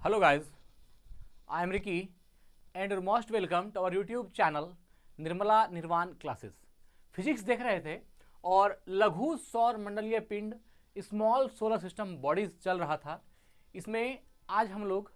Hello guys, I am Ricky and you're most welcome to our YouTube channel Nirmala निर्वाण classes. Physics देख रहे थे और लघु सौर मंडलीय पिंड स्मॉल सोलर सिस्टम बॉडीज चल रहा था। इसमें आज हम लोग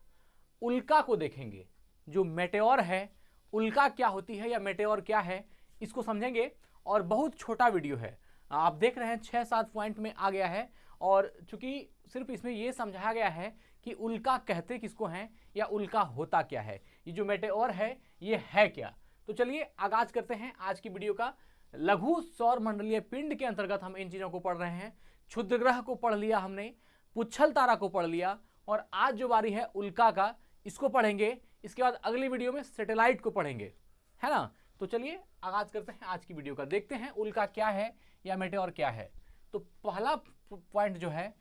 उल्का को देखेंगे। जो मेटेओर है, उल्का क्या होती है या मेटेओर क्या है, इसको समझेंगे। और बहुत छोटा वीडियो है, आप देख रहे हैं 6-7 पॉइंट में आ गया है। और चूंकि सिर्फ इसमें यह समझाया गया है कि उल्का कहते किसको हैं या उल्का होता क्या है, ये जो मेटेओर है ये है क्या। तो चलिए आगाज करते हैं आज की वीडियो का। लघु सौर मंडलीय पिंड के अंतर्गत हम इन चीजों को पढ़ रहे हैं। क्षुद्र ग्रह को पढ़ लिया हमने, पुच्छल तारा को पढ़ लिया, और आज जो बारी है उल्का का, इसको पढ़ेंगे। इसके बाद अगली वीडियो में सैटेलाइट को पढ़ेंगे, है ना। तो चलिए आगाज करते हैं आज की वीडियो का। देखते हैं उल्का क्या है या मेटेओर क्या है। तो पहला पॉइंट जो है,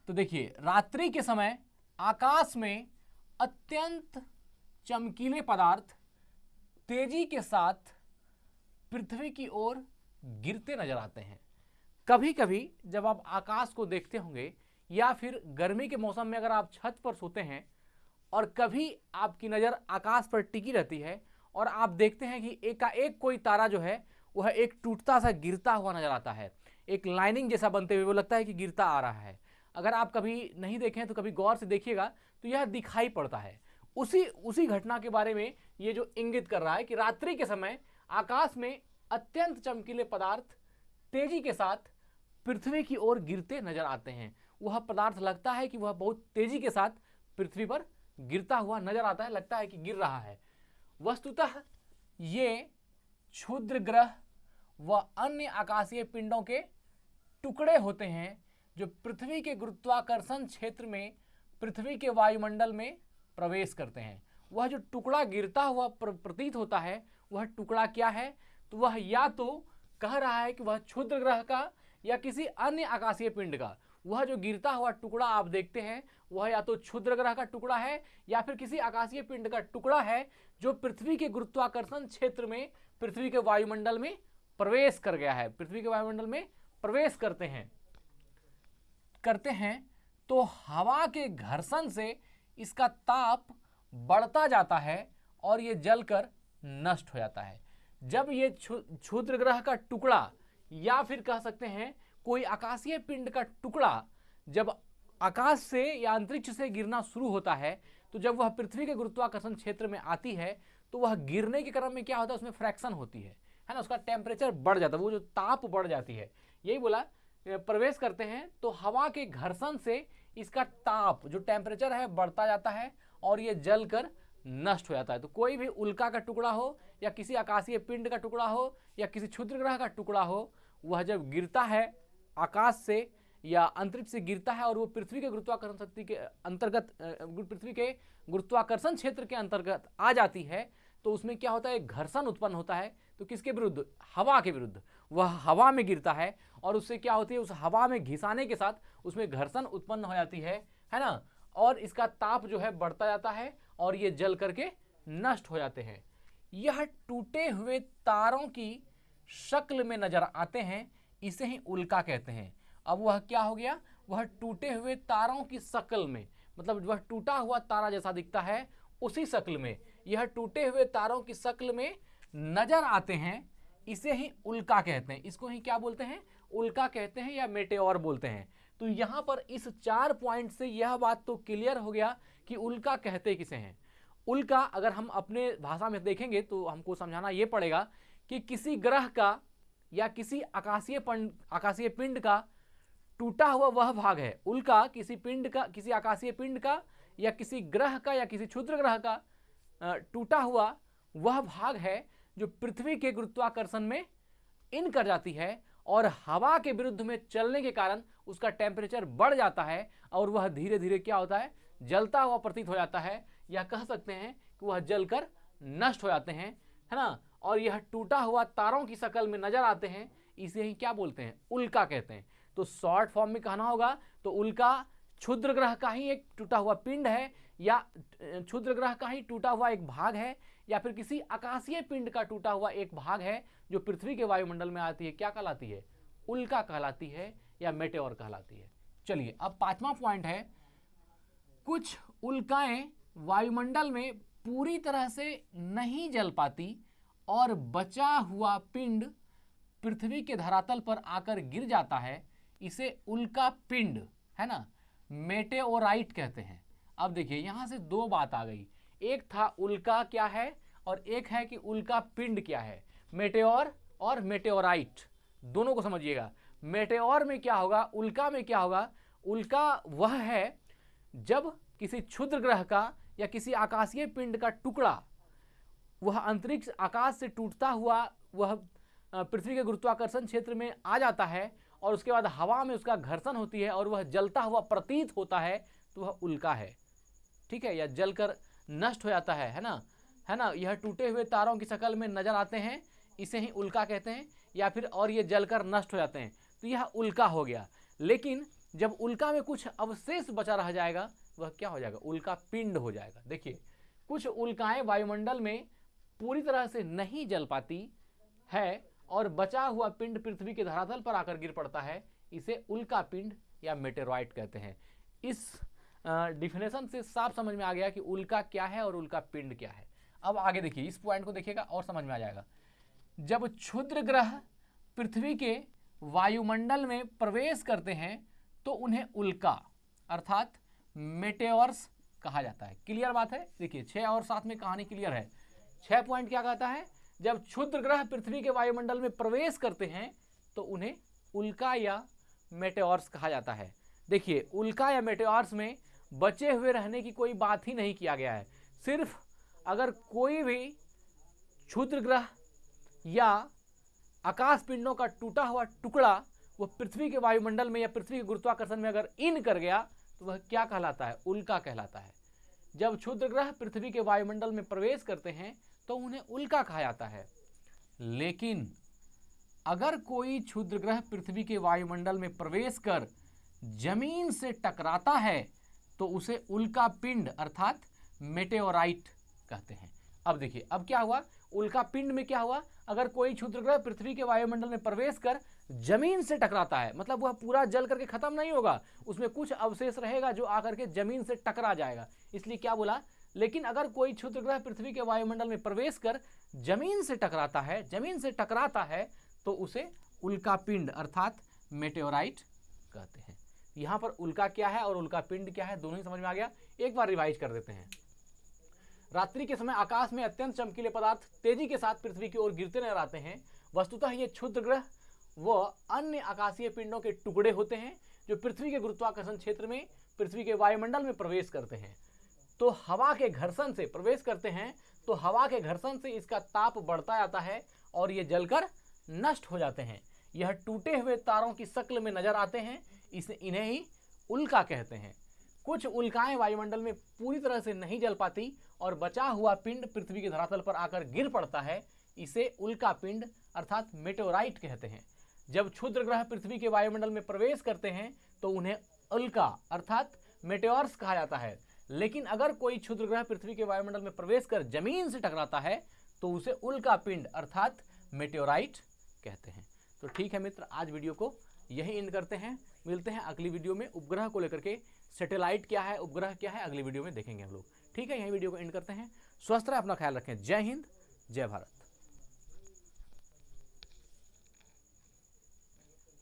तो देखिए, रात्रि के समय आकाश में अत्यंत चमकीले पदार्थ तेजी के साथ पृथ्वी की ओर गिरते नजर आते हैं। कभी कभी जब आप आकाश को देखते होंगे या फिर गर्मी के मौसम में अगर आप छत पर सोते हैं और कभी आपकी नज़र आकाश पर टिकी रहती है और आप देखते हैं कि एकाएक कोई तारा जो है वह एक टूटता सा गिरता हुआ नजर आता है, एक लाइनिंग जैसा बनते हुए, वो लगता है कि गिरता आ रहा है। अगर आप कभी नहीं देखें तो कभी गौर से देखिएगा तो यह दिखाई पड़ता है। उसी घटना के बारे में ये जो इंगित कर रहा है कि रात्रि के समय आकाश में अत्यंत चमकीले पदार्थ तेजी के साथ पृथ्वी की ओर गिरते नजर आते हैं। वह पदार्थ लगता है कि वह बहुत तेजी के साथ पृथ्वी पर गिरता हुआ नजर आता है, लगता है कि गिर रहा है। वस्तुतः ये क्षुद्र ग्रह व अन्य आकाशीय पिंडों के टुकड़े होते हैं जो पृथ्वी के गुरुत्वाकर्षण क्षेत्र में पृथ्वी के वायुमंडल में प्रवेश करते हैं। वह जो टुकड़ा गिरता हुआ प्रतीत होता है, वह टुकड़ा क्या है, तो वह या तो कह रहा है कि वह क्षुद्र ग्रह का या किसी अन्य आकाशीय पिंड का वह जो गिरता हुआ टुकड़ा आप देखते हैं वह या तो क्षुद्र ग्रह का टुकड़ा है या फिर किसी आकाशीय पिंड का टुकड़ा है जो पृथ्वी के गुरुत्वाकर्षण क्षेत्र में पृथ्वी के वायुमंडल में प्रवेश कर गया है, पृथ्वी के वायुमंडल में प्रवेश करते हैं। तो हवा के घर्षण से इसका ताप बढ़ता जाता है और ये जलकर नष्ट हो जाता है। जब ये क्षुद्र ग्रह का टुकड़ा या फिर कह सकते हैं कोई आकाशीय पिंड का टुकड़ा जब आकाश से या अंतरिक्ष से गिरना शुरू होता है, तो जब वह पृथ्वी के गुरुत्वाकर्षण क्षेत्र में आती है तो वह गिरने के क्रम में क्या होता है, उसमें फ्रैक्शन होती है ना, उसका टेम्परेचर बढ़ जाता है, वो जो ताप बढ़ जाती है, यही बोला। प्रवेश करते हैं तो हवा के घर्षण से इसका ताप जो टेम्परेचर है बढ़ता जाता है और ये जलकर नष्ट हो जाता है। तो कोई भी उल्का का टुकड़ा हो या किसी आकाशीय पिंड का टुकड़ा हो या किसी क्षुद्र ग्रह का टुकड़ा हो, वह जब गिरता है आकाश से या अंतरिक्ष से गिरता है और वो पृथ्वी के गुरुत्वाकर्षण शक्ति के अंतर्गत, पृथ्वी के गुरुत्वाकर्षण क्षेत्र के अंतर्गत आ जाती है, तो उसमें क्या होता है, एक घर्षण उत्पन्न होता है। तो किसके विरुद्ध, हवा के विरुद्ध। वह हवा में गिरता है और उससे क्या होती है, उस हवा में घिसाने के साथ उसमें घर्षण उत्पन्न हो जाती है ना, और इसका ताप जो है बढ़ता जाता है और ये जल करके नष्ट हो जाते हैं। यह टूटे हुए तारों की शक्ल में नजर आते हैं, इसे ही उल्का कहते हैं। अब वह क्या हो गया, वह टूटे हुए तारों की शक्ल में, मतलब वह टूटा हुआ तारा जैसा दिखता है उसी शक्ल में, यह टूटे हुए तारों की शक्ल में नजर आते हैं, इसे ही उल्का कहते हैं। इसको ही क्या बोलते हैं, उल्का कहते हैं या मेटेओर बोलते हैं। तो यहां पर इस 4 पॉइंट से यह बात तो क्लियर हो गया कि उल्का कहते किसे हैं। उल्का अगर हम अपने भाषा में देखेंगे तो हमको समझाना यह पड़ेगा कि किसी ग्रह का या किसी आकाशीय पिंड का टूटा हुआ वह भाग है। उल्का किसी पिंड का, किसी आकाशीय पिंड का या किसी ग्रह का या किसी क्षुद्र ग्रह का टूटा हुआ वह भाग है जो पृथ्वी के गुरुत्वाकर्षण में इन कर जाती है और हवा के विरुद्ध में चलने के कारण उसका टेम्परेचर बढ़ जाता है और वह धीरे धीरे क्या होता है, जलता हुआ प्रतीत हो जाता है, या कह सकते हैं कि वह जलकर नष्ट हो जाते हैं, है ना। और यह टूटा हुआ तारों की शक्ल में नजर आते हैं, इसे ही क्या बोलते हैं, उल्का कहते हैं। तो शॉर्ट फॉर्म में कहना होगा तो उल्का क्षुद्र ग्रह का ही एक टूटा हुआ पिंड है या क्षुद्र ग्रह का ही टूटा हुआ एक भाग है या फिर किसी आकाशीय पिंड का टूटा हुआ एक भाग है जो पृथ्वी के वायुमंडल में आती है, क्या कहलाती है, उल्का कहलाती है या मेटेओर कहलाती है। चलिए अब 5वां पॉइंट है, कुछ उल्काएं वायुमंडल में पूरी तरह से नहीं जल पाती और बचा हुआ पिंड पृथ्वी के धरातल पर आकर गिर जाता है, इसे उल्का पिंड, है ना, मेटेओराइट कहते हैं। अब देखिए यहां से दो बात आ गई, एक था उल्का क्या है और एक है कि उल्का पिंड क्या है। मेटेओर और मेटेओराइट दोनों को समझिएगा। मेटेओर में क्या होगा, उल्का में क्या होगा, उल्का वह है जब किसी क्षुद्र ग्रह का या किसी आकाशीय पिंड का टुकड़ा वह अंतरिक्ष आकाश से टूटता हुआ वह पृथ्वी के गुरुत्वाकर्षण क्षेत्र में आ जाता है और उसके बाद हवा में उसका घर्षण होती है और वह जलता हुआ प्रतीत होता है, तो वह उल्का है। ठीक है, या जलकर नष्ट हो जाता है ना, है ना, यह टूटे हुए तारों की शक्ल में नजर आते हैं, इसे ही उल्का कहते हैं। या फिर और ये जलकर नष्ट हो जाते हैं, तो यह उल्का हो गया। लेकिन जब उल्का में कुछ अवशेष बचा रह जाएगा, वह क्या हो जाएगा, उल्का पिंड हो जाएगा। देखिए कुछ उल्काएं वायुमंडल में पूरी तरह से नहीं जल पाती है और बचा हुआ पिंड पृथ्वी के धरातल पर आकर गिर पड़ता है, इसे उल्का पिंड या मेटेरॉइट कहते हैं। इस डिफिनेशन से साफ समझ में आ गया कि उल्का क्या है और उल्का पिंड क्या है। अब आगे देखिए, इस पॉइंट को देखिएगा और समझ में आ जाएगा। जब क्षुद्र ग्रह पृथ्वी के वायुमंडल में प्रवेश करते हैं तो उन्हें उल्का अर्थात मेटेओर्स कहा जाता है। क्लियर बात है। देखिए 6 और 7 में कहानी क्लियर है। 6 पॉइंट क्या कहता है, जब क्षुद्र ग्रह पृथ्वी के वायुमंडल में प्रवेश करते हैं तो उन्हें उल्का या मेटेओर्स कहा जाता है। देखिए उल्का या मेटेओर्स में बचे हुए रहने की कोई बात ही नहीं किया गया है। सिर्फ अगर कोई भी क्षुद्र ग्रह या आकाश पिंडों का टूटा हुआ टुकड़ा वह पृथ्वी के वायुमंडल में या पृथ्वी के गुरुत्वाकर्षण में अगर इन कर गया तो वह क्या कहलाता है, उल्का कहलाता है। जब क्षुद्र ग्रह पृथ्वी के वायुमंडल में प्रवेश करते हैं तो उन्हें उल्का कहा जाता है। लेकिन अगर कोई क्षुद्र ग्रह पृथ्वी के वायुमंडल में प्रवेश कर जमीन से टकराता है तो उसे उल्का पिंड अर्थात मेटेओराइट कहते हैं। अब देखिए अब क्या हुआ, उल्का पिंड में क्या हुआ, अगर कोई क्षुद्र ग्रह पृथ्वी के वायुमंडल में प्रवेश कर जमीन से टकराता है, मतलब वह पूरा जल करके खत्म नहीं होगा, उसमें कुछ अवशेष रहेगा जो आकर के जमीन से टकरा जाएगा। इसलिए क्या बोला, लेकिन अगर कोई क्षुद्र ग्रह पृथ्वी के वायुमंडल में प्रवेश कर जमीन से टकराता है तो उसे उल्का पिंड अर्थात मेटेओराइट कहते हैं। यहां पर उल्का क्या है और उल्का पिंड क्या है, दोनों ही समझ में आ गया। एक बार रिवाइज कर देते हैं। रात्रि के समय आकाश में अत्यंत चमकीले पदार्थ तेजी के साथ पृथ्वी की ओर गिरते नजर आते हैं। वस्तुतः ये क्षुद्र ग्रह व अन्य आकाशीय पिंडों के टुकड़े होते हैं जो पृथ्वी के गुरुत्वाकर्षण क्षेत्र में पृथ्वी के वायुमंडल में प्रवेश करते हैं तो हवा के घर्षण से प्रवेश करते हैं, तो हवा के घर्षण से इसका ताप बढ़ता जाता है और ये जलकर नष्ट हो जाते हैं। यह टूटे हुए तारों की शक्ल में नजर आते हैं, इन्हें ही उल्का कहते हैं। कुछ उल्काएं वायुमंडल में पूरी तरह से नहीं जल पाती और बचा हुआ पिंड पृथ्वी के धरातल पर आकर गिर पड़ता है, इसे उल्का पिंड अर्थात मेटेओराइट कहते हैं। जब क्षुद्र ग्रह पृथ्वी के वायुमंडल में प्रवेश करते हैं तो उन्हें उल्का अर्थात मेटेओर्स कहा जाता है। लेकिन अगर कोई क्षुद्र ग्रह पृथ्वी के वायुमंडल में प्रवेश कर जमीन से टकराता है तो उसे उल्का पिंड अर्थात मेटेओराइट कहते हैं। तो ठीक है मित्र, आज वीडियो को यही एंड करते हैं। मिलते हैं अगली वीडियो में। उपग्रह को लेकर के, सैटेलाइट क्या है, उपग्रह क्या है, अगली वीडियो में देखेंगे हम लोग। ठीक है, यही वीडियो को एंड करते हैं। स्वस्थ रहें, अपना ख्याल रखें। जय हिंद, जय भारत।